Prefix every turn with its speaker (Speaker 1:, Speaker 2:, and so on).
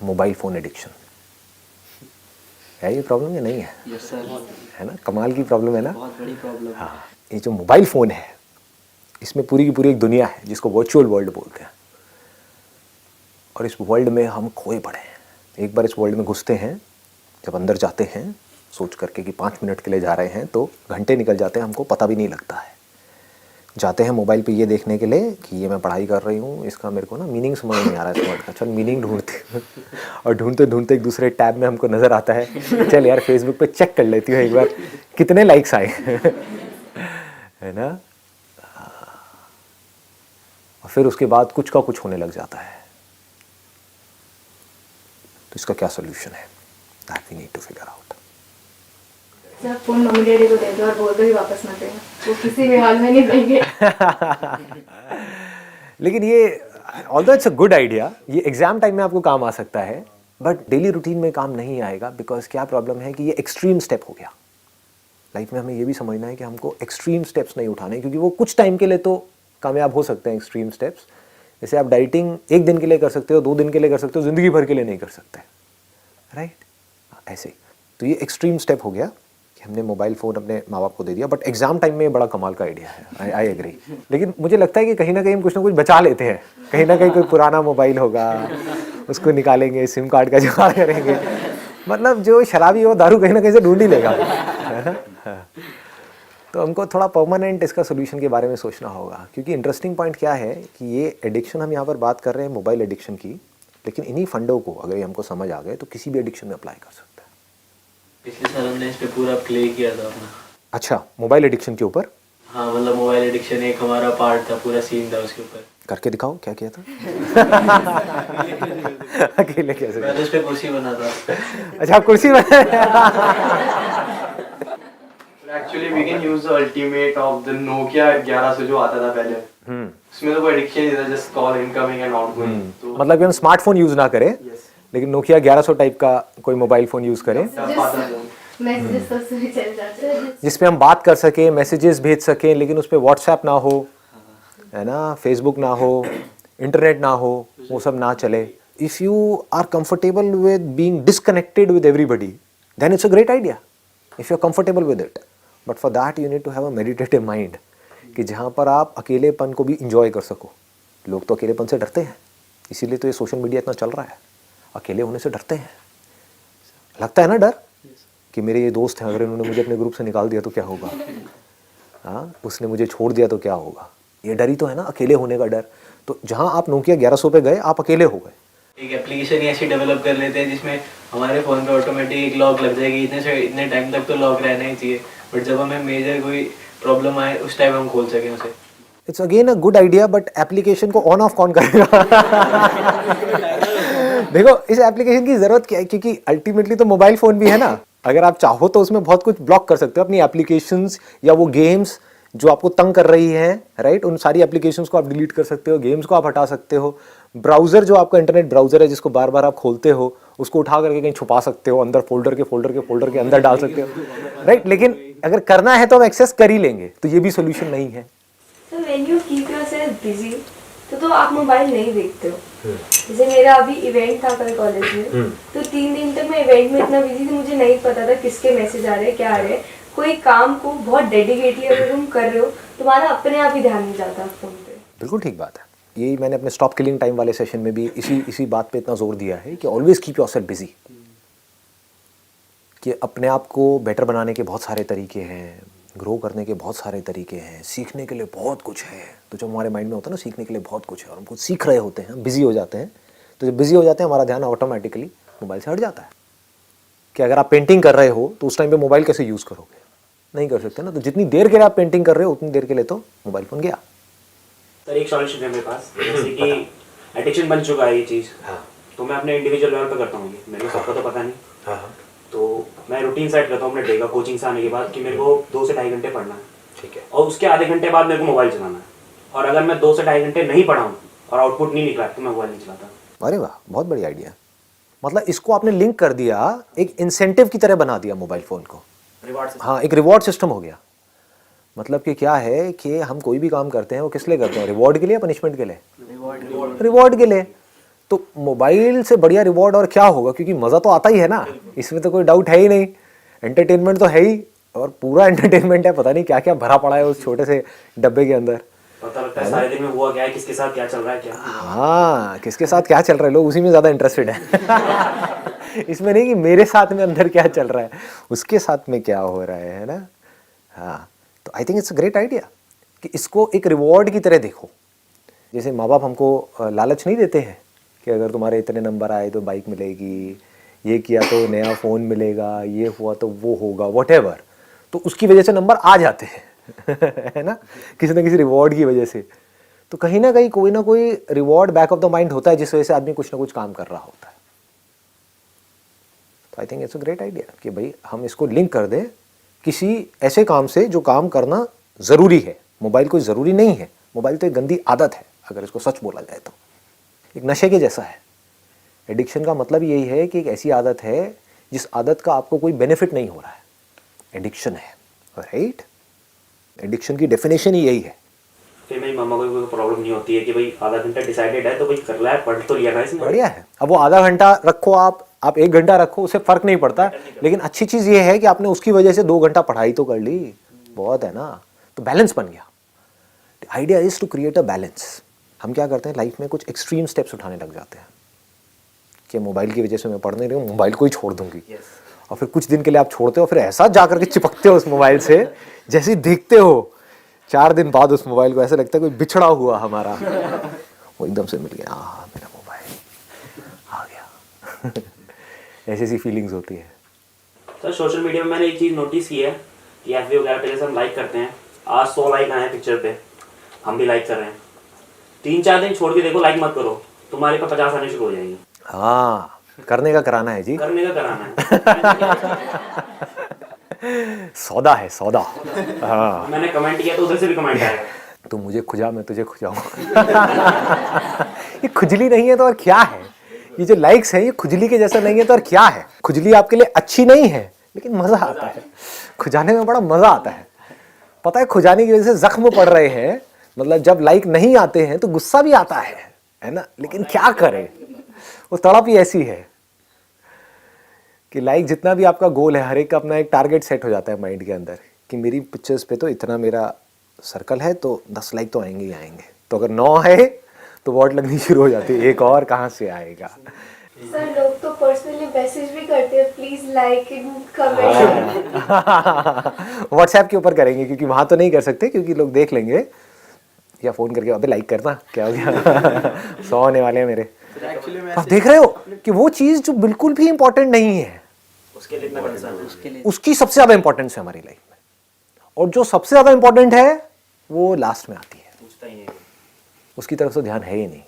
Speaker 1: Mobile phone addiction. है ये problem या नहीं है?
Speaker 2: यस सर,
Speaker 1: है ना, कमाल की प्रॉब्लम है ना।
Speaker 2: बहुत बड़ी प्रॉब्लम है।
Speaker 1: हाँ, ये जो मोबाइल फ़ोन है इसमें पूरी की पूरी एक दुनिया है जिसको वर्चुअल वर्ल्ड बोलते हैं, और इस वर्ल्ड में हम खोए पड़े हैं। एक बार इस वर्ल्ड में घुसते हैं, जब अंदर जाते हैं सोच करके कि 5 मिनट के लिए जा रहे हैं तो घंटे निकल जाते हैं, हमको पता भी नहीं लगता है। जाते हैं मोबाइल पे ये देखने के लिए कि ये मैं पढ़ाई कर रही हूँ, इसका मेरे को ना मीनिंग समझ नहीं आ रहा है इस वर्ड का, चल मीनिंग ढूंढते और ढूंढते ढूंढते एक दूसरे टैब में हमको नज़र आता है, चल यार फेसबुक पे चेक कर लेती हूँ एक बार कितने लाइक्स आए है ना। और फिर उसके बाद कुछ का कुछ होने लग जाता है। तो इसका क्या सोल्यूशन है? That we need to figure out.
Speaker 3: Sir phone mummy daddy को दे दो और बोल दो ही वापस मत देना, वो किसी भी हाल में नहीं देंगे।
Speaker 1: लेकिन ये although it's a good idea, ये एग्जाम टाइम में आपको काम आ सकता है, बट डेली रूटीन में काम नहीं आएगा। बिकॉज क्या प्रॉब्लम है कि ये एक्सट्रीम स्टेप हो गया। लाइफ में हमें ये भी समझना है कि हमको एक्सट्रीम स्टेप्स नहीं उठाने, क्योंकि वो कुछ टाइम के लिए तो कामयाब हो सकते हैं एक्सट्रीम स्टेप्स। जैसे आप डाइटिंग 1 दिन के लिए कर सकते हो, 2 दिन के लिए कर सकते हो, ज़िंदगी भर के लिए नहीं कर सकते, राइट? ऐसे ही तो ये एक्सट्रीम स्टेप हो गया कि हमने मोबाइल फ़ोन अपने माँ बाप को दे दिया। बट एग्जाम टाइम में ये बड़ा कमाल का आइडिया है, आई एग्री। लेकिन मुझे लगता है कि कहीं ना कहीं हम कुछ ना कुछ बचा लेते हैं। कहीं ना कहीं कोई पुराना मोबाइल होगा, उसको निकालेंगे, सिम कार्ड का जुगाड़ करेंगे, मतलब जो शराबी हो दारू कहीं ना कहीं से ढूंढ ही लेगा, है ना। हाँ। तो हमको थोड़ा परमानेंट इसका सोल्यूशन के बारे में सोचना होगा, क्योंकि इंटरेस्टिंग पॉइंट क्या है कि ये एडिक्शन हम यहाँ पर बात कर रहे हैं मोबाइल एडिक्शन की, लेकिन इन्हीं फंडों को अगर ये हमको समझ आ गए तो किसी भी एडिक्शन में अप्लाई कर सकते हैं।
Speaker 2: पिछले साल हमने इस पे पूरा प्ले किया था अपना।
Speaker 1: अच्छा, मोबाइल एडिक्शन के ऊपर?
Speaker 2: हाँ, मतलब मोबाइल एडिक्शन एक हमारा पार्ट था, पूरा सीन था उसके ऊपर।
Speaker 1: करके दिखाओ क्या किया था। अकेले कैसे?
Speaker 2: मैं तो उस पे कुर्सी बना था।
Speaker 1: अच्छा, आप कुर्सी बना।
Speaker 4: Actually, we can use the ultimate of the Nokia 1100 जो आता था पहले। उसमें तो कोई एडिक्शन नहीं था, just call incoming and outgoing। तो
Speaker 1: मतलब कि हम स्मार्टफोन यूज ना करें, लेकिन नोकिया 1100 टाइप का कोई मोबाइल फोन यूज करें
Speaker 3: मैसेजेस तो उसमें चल जाते हैं,
Speaker 1: जिसपे हम बात कर सकें, मैसेजेस भेज सकें, लेकिन उस पर व्हाट्सएप ना हो, है ना, फेसबुक ना हो, इंटरनेट ना हो, वो सब ना चले। If you are comfortable with being disconnected with everybody, then it's a great idea if you are comfortable with it. But for that you need to have a meditative mind, कि जहाँ पर आप अकेलेपन को भी इंजॉय कर सको। लोग तो अकेलेपन से डरते हैं, इसीलिए तो ये सोशल मीडिया इतना चल रहा है। अकेले होने से डरते हैं, लगता है ना डर कि मेरे ये दोस्त हैं, अगर इन्होंने मुझे अपने ग्रुप से निकाल दिया तो क्या होगा, हाँ, उसने मुझे छोड़ दिया तो क्या होगा। ये डर ही तो है ना, अकेले होने का डर। तो जहाँ आप नोकिया 1100 पे गए, आप अकेले हो गए।
Speaker 2: एक एप्लीकेशन ही ऐसी डेवलप कर लेते हैं जिसमें हमारे फ़ोन पे ऑटोमेटिक एक लॉक लग जाएगी, इतने टाइम तक तो लॉक रहना ही चाहिए, बट जब हमें मेजर कोई प्रॉब्लम आए उस टाइम हम खोल सकें उसे।
Speaker 1: It's again a good idea, but application को ऑन ऑफ कौन करेगा? देखो, इस एप्लीकेशन की ज़रूरत क्या है, क्योंकि अल्टीमेटली तो मोबाइल फ़ोन भी है ना। अगर आप चाहो तो उसमें बहुत कुछ ब्लॉक कर सकते हो, अपनी एप्लीकेशंस या वो गेम्स जो आपको तंग कर रही हैं, राइट, उन सारी एप्लीकेशंस को आप डिलीट कर सकते हो, गेम्स को आप हटा सकते हो। ब्राउज़र जो आपका इंटरनेट ब्राउज़र है जिसको बार बार आप खोलते हो, उसको उठा करके कहीं छुपा सकते हो, अंदर फोल्डर के अंदर डाल सकते हो, राइट। लेकिन अगर करना है तो हम एक्सेस कर ही लेंगे, तो ये भी सोल्यूशन नहीं है।
Speaker 3: तो when you keep yourself busy तो आप मोबाइल नहीं देखते हो। जैसे मेरा अभी इवेंट था कल कॉलेज में, तो 3 दिन तक मैं इवेंट में इतना बिजी थी, मुझे नहीं पता था किसके मैसेज आ रहे हैं, क्या आ रहे हैं। कोई काम को बहुत डेडिकेटली अगर तुम कर रहे हो, तुम्हारा अपने आप ही ध्यान नहीं जाता फोन पे।
Speaker 1: बिल्कुल ठीक बात है। यही मैंने अपने स्टॉप किलिंग टाइम वाले सेशन में भी इसी बात पे इतना जोर दिया है कि ऑलवेज कीप योरसेल्फ बिजी। कि अपने आप को बेटर बनाने के बहुत सारे तरीके हैं, ग्रो करने के बहुत सारे तरीके हैं, सीखने के लिए बहुत कुछ है। तो जब हमारे माइंड में होता है ना सीखने के लिए बहुत कुछ है और हम कुछ सीख रहे होते हैं, बिजी हो जाते हैं, तो जब बिजी हो जाते हैं हमारा ध्यान ऑटोमेटिकली मोबाइल से हट जाता है। कि अगर आप पेंटिंग कर रहे हो तो उस टाइम पे मोबाइल कैसे यूज़ करोगे? नहीं कर सकते ना। तो जितनी देर के लिए आप पेंटिंग कर रहे हो उतनी देर के लिए तो मोबाइल फ़ोन गया।
Speaker 5: सर एक सॉल्यूशन है मेरे पास, जैसे कि एडिक्शन बन चुका है ये चीज़, तो मैं अपने इंडिविजुअल लेवल पे करता हूँ। ये मेरे को सबका तो पता नहीं, तो मैं रूटीन सेट करता हूँ अपने डे का, कोचिंग से आने के बाद कि मेरे को 2 से ढाई घंटे पढ़ना है, ठीक है, और उसके आधे घंटे बाद मेरे को मोबाइल चलाना है। और अगर मैं 2 से ढाई घंटे नहीं पढ़ा हूँ और आउटपुट नहीं निकला तो मैं मोबाइल नहीं चलाता।
Speaker 1: अरे वाह, बहुत बढ़िया आइडिया। मतलब इसको आपने लिंक कर दिया, एक इंसेंटिव की तरह बना दिया मोबाइल फ़ोन को। हाँ, एक रिवॉर्ड सिस्टम हो गया। मतलब कि क्या है कि हम कोई भी काम करते हैं वो किस लिए करते हैं, रिवॉर्ड के लिए या पनिशमेंट के लिए? रिवॉर्ड के लिए। तो मोबाइल से बढ़िया रिवॉर्ड और क्या होगा, क्योंकि मज़ा तो आता ही है ना, इसमें तो कोई डाउट है ही नहीं, एंटरटेनमेंट तो है ही, और पूरा एंटरटेनमेंट है, पता नहीं क्या क्या भरा पड़ा है उस छोटे से डब्बे के अंदर।
Speaker 5: पता लगता है सारे दिन में हुआ क्या है, किसके साथ क्या चल रहा है क्या।
Speaker 1: हाँ, किसके साथ क्या चल रहा है, लोग उसी में ज़्यादा इंटरेस्टेड है इसमें नहीं कि मेरे साथ में अंदर क्या चल रहा है, उसके साथ में क्या हो रहा है ना। हाँ, तो I think it's a great idea कि इसको एक रिवॉर्ड की तरह देखो। जैसे माँ बाप हमको लालच नहीं देते हैं कि अगर तुम्हारे इतने नंबर आए तो बाइक मिलेगी, ये किया तो नया फ़ोन मिलेगा, ये हुआ तो वो होगा, व्हाटएवर, तो उसकी वजह से नंबर आ जाते हैं है ना, किसी ना किसी रिवॉर्ड की वजह से। तो कहीं ना कहीं कोई ना कोई reward back of the mind होता है जिस वजह से आदमी कुछ ना कुछ काम कर रहा होता है। तो I think it's a great idea कि भाई हम इसको लिंक कर दें किसी ऐसे काम से जो काम करना ज़रूरी है। मोबाइल कोई ज़रूरी नहीं है, मोबाइल तो एक गंदी आदत है अगर इसको सच बोला जाए तो, एक नशे के जैसा है। एडिक्शन का मतलब यही है कि एक ऐसी आदत है जिस आदत का आपको कोई बेनिफिट नहीं हो रहा है, एडिक्शन है, राइट। एडिक्शन की डेफिनेशन ही यही है।
Speaker 5: फिर मेरी मम्मा को कोई प्रॉब्लम नहीं होती है कि भाई आधा घंटा डिसाइडेड है तो भाई कर रहा है, पढ़ तो लिया ना इसने,
Speaker 1: बढ़िया है। अब वो आधा घंटा रखो, आप 1 घंटा रखो, उससे फ़र्क नहीं पड़ता, लेकिन अच्छी चीज़ ये है कि आपने उसकी वजह से 2 घंटा पढ़ाई तो कर ली, बहुत है ना, तो बैलेंस बन गया। Idea is to create a balance. हम क्या करते हैं लाइफ में, कुछ एक्सट्रीम स्टेप्स उठाने लग जाते हैं कि मोबाइल की वजह से मैं पढ़ नहीं रही हूँ, मोबाइल को ही छोड़ दूंगी। और फिर कुछ दिन के लिए आप छोड़ते हो, फिर ऐसा जा करके चिपकते हो उस मोबाइल से, जैसे ही देखते हो 4 दिन बाद उस मोबाइल को, ऐसा लगता है कोई बिछड़ा हुआ हमारा वो एकदम से मिल गया, हाँ मेरा मोबाइल आ गया ऐसी फीलिंग्स होती है।
Speaker 5: सर सोशल मीडिया में मैंने एक चीज़ नोटिस की है कि एफबी वगैरह पे जैसे हम लाइक करते हैं, आज 100 लाइक आए हैं पिक्चर पे, हम भी लाइक कर रहे हैं, 3-4 दिन छोड़ के देखो लाइक मत करो, तुम्हारे पे 50 आने शुरू हो जाएंगे।
Speaker 1: हाँ, करने का कराना है जी,
Speaker 5: करने का कराना है
Speaker 1: सौदा है सौदा। हाँ,
Speaker 5: मैंने कमेंट किया तो उधर से भी कमेंट आया,
Speaker 1: तू मुझे खुजा मैं तुझे खुजाऊं ये खुजली नहीं है तो और क्या है, ये जो लाइक्स है ये खुजली के जैसा नहीं है तो और क्या है। खुजली आपके लिए अच्छी नहीं है, लेकिन मज़ा आता है, खुजाने में बड़ा मज़ा आता है। पता है, खुजाने की वजह से जख्म पड़ रहे हैं, मतलब जब लाइक नहीं आते हैं तो गुस्सा भी आता है ना, लेकिन क्या करें, वो तड़प ही ऐसी है कि लाइक जितना भी आपका गोल है, हर एक का अपना एक टारगेट सेट हो जाता है माइंड के अंदर कि मेरी पिक्चर्स पे तो इतना मेरा सर्कल है तो 10 लाइक तो आएंगे ही आएंगे, तो अगर 9 है तो वॉट लगनी शुरू हो जाती है, एक और कहाँ से आएगा।
Speaker 3: सर लोग तो पर्सनली मैसेज भी करते हैं, please like and comment.
Speaker 1: WhatsApp के ऊपर करेंगे क्योंकि वहाँ तो नहीं कर सकते, क्योंकि लोग देख लेंगे, या फ़ोन करके अबे लाइक करना, क्या हो गया 100 आने वाले हैं मेरे। आप देख रहे हो कि वो चीज़ जो बिल्कुल भी इंपॉर्टेंट नहीं है,
Speaker 5: उसके लिए इतना कंसर्न है,
Speaker 1: उसकी सबसे ज़्यादा इंपॉर्टेंस है हमारी लाइफ में, और जो सबसे ज़्यादा इंपॉर्टेंट है वो लास्ट में आती है,
Speaker 5: पूछता ही नहीं है।
Speaker 1: उसकी तरफ से ध्यान है ही नहीं।